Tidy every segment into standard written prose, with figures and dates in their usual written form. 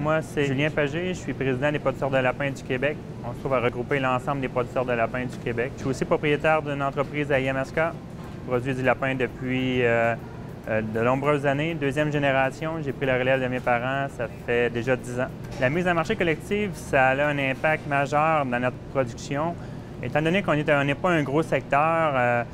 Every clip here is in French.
Moi, c'est Julien Pagé, je suis président des producteurs de lapins du Québec. On se trouve à regrouper l'ensemble des producteurs de lapins du Québec. Je suis aussi propriétaire d'une entreprise à Yamaska, qui produit du lapin depuis de nombreuses années. Deuxième génération, j'ai pris la relève de mes parents, ça fait déjà 10 ans. La mise en marché collective, ça a un impact majeur dans notre production. Étant donné qu'on n'est pas un gros secteur,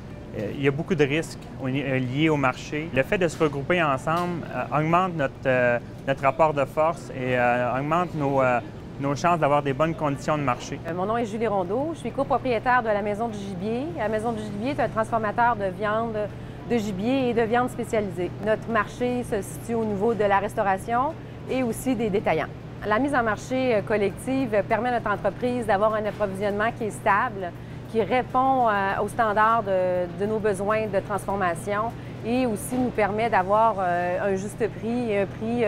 il y a beaucoup de risques liés au marché. Le fait de se regrouper ensemble augmente notre rapport de force et augmente nos chances d'avoir des bonnes conditions de marché. Mon nom est Julie Rondeau, je suis copropriétaire de la Maison du Gibier. La Maison du Gibier est un transformateur de viande de gibier et de viande spécialisée. Notre marché se situe au niveau de la restauration et aussi des détaillants. La mise en marché collective permet à notre entreprise d'avoir un approvisionnement qui est stable, qui répond aux standards de nos besoins de transformation et aussi nous permet d'avoir un juste prix et un prix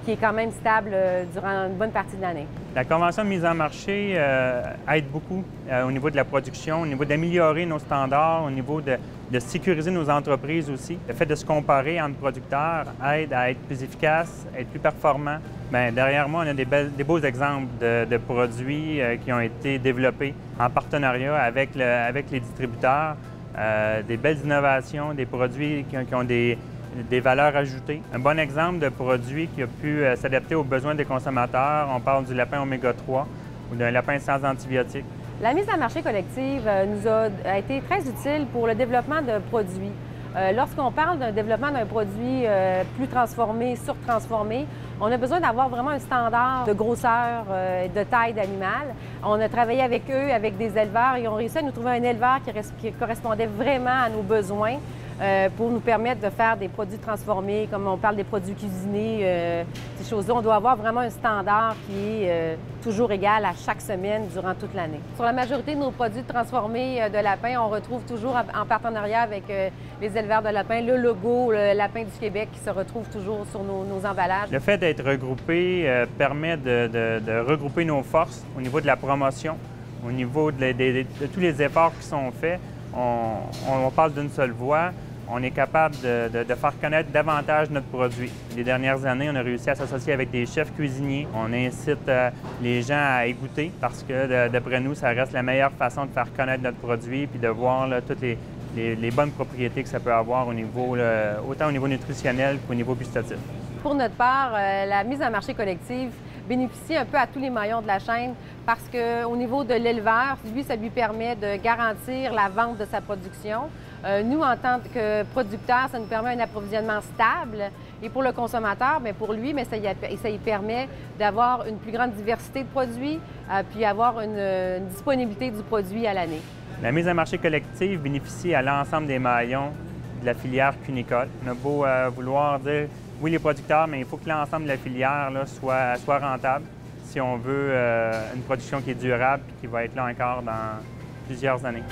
qui est quand même stable durant une bonne partie de l'année. La convention de mise en marché aide beaucoup au niveau de la production, au niveau d'améliorer nos standards, au niveau de sécuriser nos entreprises aussi. Le fait de se comparer entre producteurs aide à être plus efficace, à être plus performant. Bien, derrière moi, on a des beaux exemples de produits qui ont été développés en partenariat avec les distributeurs, des belles innovations, des produits qui ont des valeurs ajoutées. Un bon exemple de produit qui a pu s'adapter aux besoins des consommateurs, on parle du lapin oméga 3 ou d'un lapin sans antibiotiques. La mise en marché collective nous a été très utile pour le développement de produits. Lorsqu'on parle d'un développement d'un produit plus transformé, surtransformé, on a besoin d'avoir vraiment un standard de grosseur et de taille d'animal. On a travaillé avec eux, avec des éleveurs, et ont réussi à nous trouver un éleveur qui correspondait vraiment à nos besoins pour nous permettre de faire des produits transformés, comme on parle des produits cuisinés, ces choses-là. On doit avoir vraiment un standard qui est toujours égal à chaque semaine durant toute l'année. Sur la majorité de nos produits transformés de lapins, on retrouve toujours en partenariat avec les éleveurs de lapins le logo le Lapin du Québec qui se retrouve toujours sur nos emballages. Le fait d'être regroupé permet de regrouper nos forces au niveau de la promotion, au niveau de tous les efforts qui sont faits. On parle d'une seule voix. On est capable de faire connaître davantage notre produit. Les dernières années, on a réussi à s'associer avec des chefs cuisiniers. On incite les gens à y goûter parce que, d'après nous, ça reste la meilleure façon de faire connaître notre produit puis de voir là, toutes les bonnes propriétés que ça peut avoir au niveau, autant au niveau nutritionnel qu'au niveau gustatif. Pour notre part, la mise en marché collective bénéficie un peu à tous les maillons de la chaîne parce qu'au niveau de l'éleveur, lui, ça lui permet de garantir la vente de sa production. Nous, en tant que producteurs, ça nous permet un approvisionnement stable. Et pour le consommateur, bien, pour lui, mais ça y permet d'avoir une plus grande diversité de produits puis avoir une disponibilité du produit à l'année. La mise en marché collective bénéficie à l'ensemble des maillons de la filière cunicole. On a beau vouloir dire oui, les producteurs, mais il faut que l'ensemble de la filière là, soit rentable si on veut une production qui est durable et qui va être là encore dans plusieurs années.